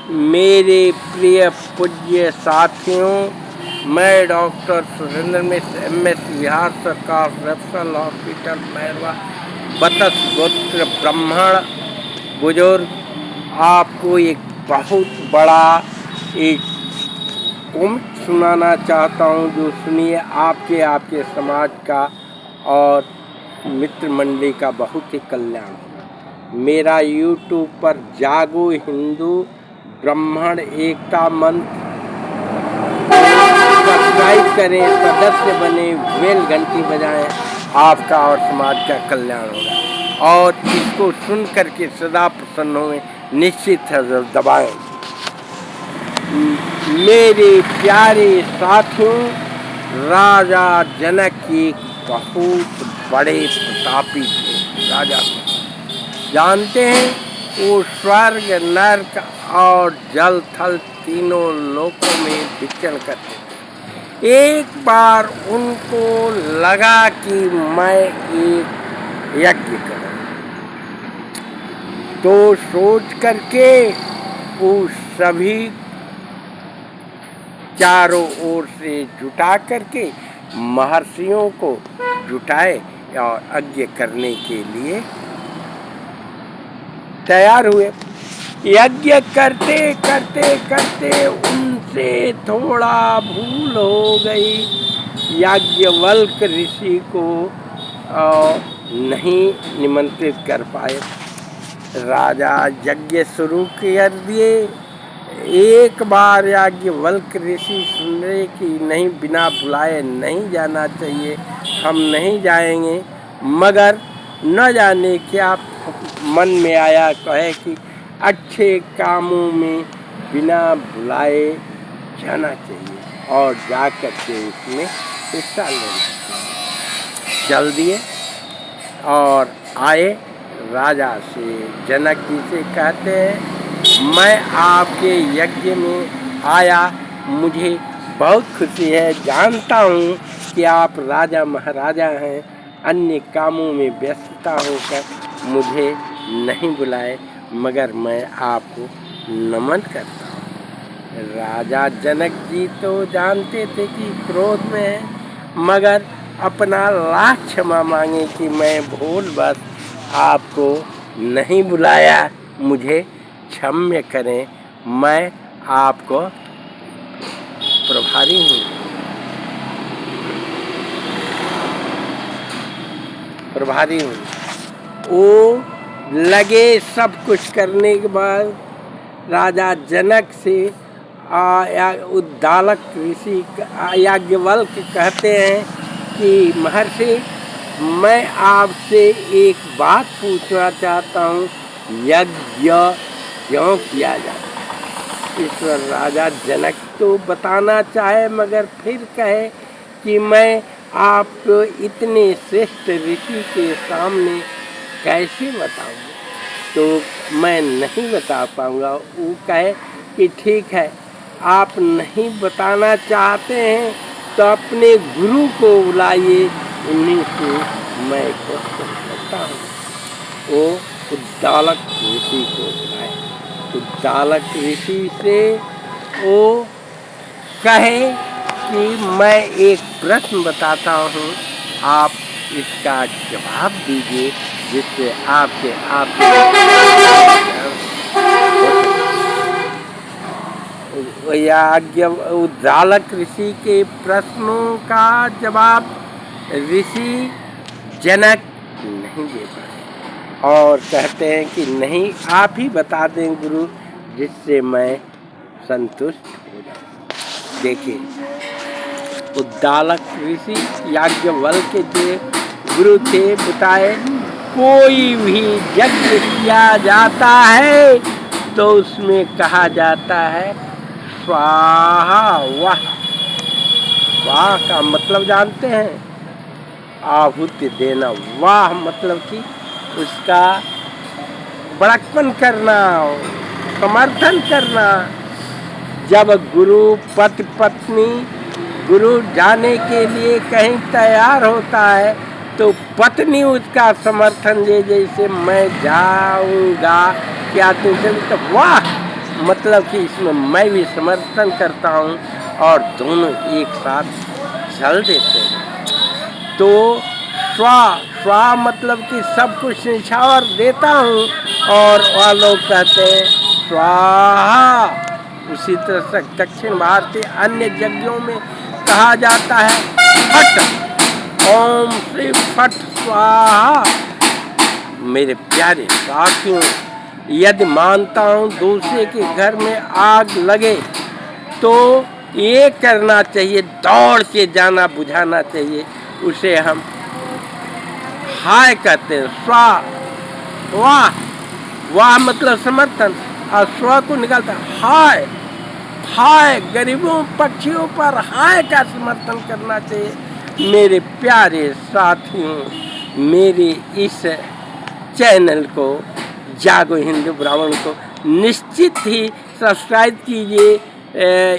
मेरे प्रिय पूज्य साथियों, मैं डॉक्टर सुरेंद्र मिश्र MS बिहार सरकार रेफरल हॉस्पिटल मैरवा बतस गोत्र ब्राह्मण बुजुर्ग आपको एक बहुत बड़ा एक कॉमिक सुनाना चाहता हूँ, जो सुनिए आपके समाज का और मित्र मंडली का बहुत ही कल्याण होगा। मेरा YouTube पर जागो हिंदू ब्राह्मण एकता मंत्र सब्सक्राइब करें, सदस्य बने, बेल घंटी बजाएं, आपका और समाज का कल्याण होगा। और इसको सुन करके सदा प्रसन्न हों, निश्चित है दबाएं। मेरे प्यारे साथियों, राजा जनक एक बहुत बड़े प्रतापी थे। राजा जानते हैं, वो स्वर्ग नरक और जल थल तीनों लोकों में विचरण करते थे। एक बार उनको लगा कि मैं एक यज्ञ करूं, तो सोच करके वो सभी चारों ओर से जुटा करके महर्षियों को जुटाए और यज्ञ करने के लिए तैयार हुए। यज्ञ करते करते करते उनसे थोड़ा भूल हो गई। याज्ञवल्क्य ऋषि को नहीं निमंत्रित कर पाए। राजा यज्ञ शुरू कर दिए। एक बार याज्ञवल्क्य ऋषि सुन रहे कि नहीं, बिना बुलाए नहीं जाना चाहिए, हम नहीं जाएंगे। मगर न जाने क्या मन में आया, कहे कि अच्छे कामों में बिना बुलाए जाना चाहिए और जाकर के उसमें हिस्सा लेना चाहिए। चल दिए और आए। राजा से जनक जी से कहते हैं, मैं आपके यज्ञ में आया, मुझे बहुत खुशी है। जानता हूँ कि आप राजा महाराजा हैं, अन्य कामों में व्यस्तता होकर मुझे नहीं बुलाए, मगर मैं आपको नमन करता हूँ। राजा जनक जी तो जानते थे कि क्रोध में है, मगर अपना लाख क्षमा मांगे कि मैं भूलवश आपको नहीं बुलाया, मुझे क्षम्य करें, मैं आपको प्रभारी हूँ। वो लगे सब कुछ करने के बाद राजा जनक से उद्दालक ऋषि याज्ञवल्क्य कहते हैं कि महर्षि, मैं आपसे एक बात पूछना चाहता हूँ, यज्ञ क्यों किया जाता है? ईश्वर राजा जनक तो बताना चाहे, मगर फिर कहे कि मैं आप इतने श्रेष्ठ ऋषि के सामने कैसे बताऊँ, तो मैं नहीं बता पाऊँगा। वो कहे कि ठीक है, आप नहीं बताना चाहते हैं तो अपने गुरु को बुलाइए, उन्हीं से मैं क्वेश्चन करता हूँ। वो उद्दालक ऋषि को बुलाए। उद्दालक ऋषि से वो कहे कि मैं एक प्रश्न बताता हूँ, आप इसका जवाब दीजिए, जिससे आपके उद्दालक ऋषि के प्रश्नों का जवाब ऋषि जनक नहीं दे पाए और कहते हैं कि नहीं, आप ही बता दें गुरु, जिससे मैं संतुष्ट हो जाऊं। देखिए, उद्दालक ऋषि याज्ञवल्क्य के गुरु थे, बताए कोई भी यज्ञ किया जाता है तो उसमें कहा जाता है स्वाहा। वाह, वाह का मतलब जानते हैं? आहुति देना। वाह मतलब कि उसका बड़कपन करना, समर्थन करना। जब गुरु पति पत्नी गुरु जाने के लिए कहीं तैयार होता है तो पत्नी उसका समर्थन दे, जैसे मैं जाऊंगा, क्या तुम चल? तो वाह, मतलब कि इसमें मैं भी समर्थन करता हूँ और दोनों एक साथ चल देते हैं। तो स्वा स्वा मतलब कि सब कुछ निछावर देता हूँ और वह लोग कहते हैं स्वाहा। उसी तरह से दक्षिण भारतीय अन्य यज्ञों में कहा जाता है फट, ओम श्री फट स्वाहा। मेरे प्यारे साथियों, यदि मानता हूँ दूसरे के घर में आग लगे तो ये करना चाहिए, दौड़ के जाना बुझाना चाहिए। उसे हम हाय कहते हैं, स्वा वाह, वाह मतलब समर्थन, और स्व को निकालता हाय। हाय गरीबों पक्षियों पर हाय का समर्थन करना चाहिए। मेरे प्यारे साथियों, मेरे इस चैनल को जागो हिंदू ब्राह्मण को निश्चित ही सब्सक्राइब कीजिए।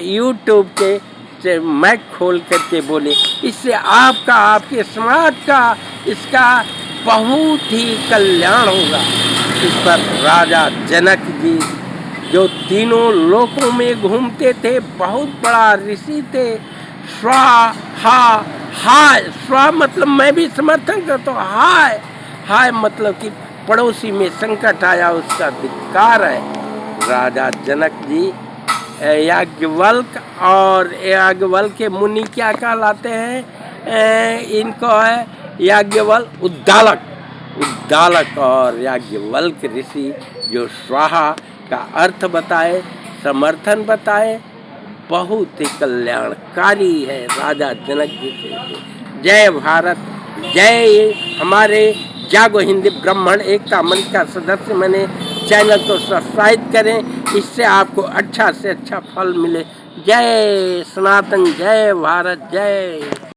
यूट्यूब के मैक खोल करके बोले, इससे आपका, आपके समाज का, इसका बहुत ही कल्याण होगा। इस पर राजा जनक जी जो तीनों लोकों में घूमते थे, बहुत बड़ा ऋषि थे। स्वा हा हाय, स्वा मतलब मैं भी समर्थन करता हूँ, हाय हाय मतलब कि पड़ोसी में संकट आया उसका धिक्कार है। राजा जनक जी याज्ञवल्क और याज्ञवल्क के मुनि क्या कहलाते हैं? इनको है याज्ञवल्क उद्दालक, उद्दालक और याज्ञवल्क ऋषि जो स्वाहा का अर्थ बताए, समर्थन बताए, बहुत ही कल्याणकारी है राजा जनक जी से। जय भारत, जय हमारे जागो हिंदी ब्राह्मण एकता मंच का सदस्य बने। चैनल को सब्सक्राइब करें, इससे आपको अच्छा से अच्छा फल मिले। जय सनातन, जय भारत, जय।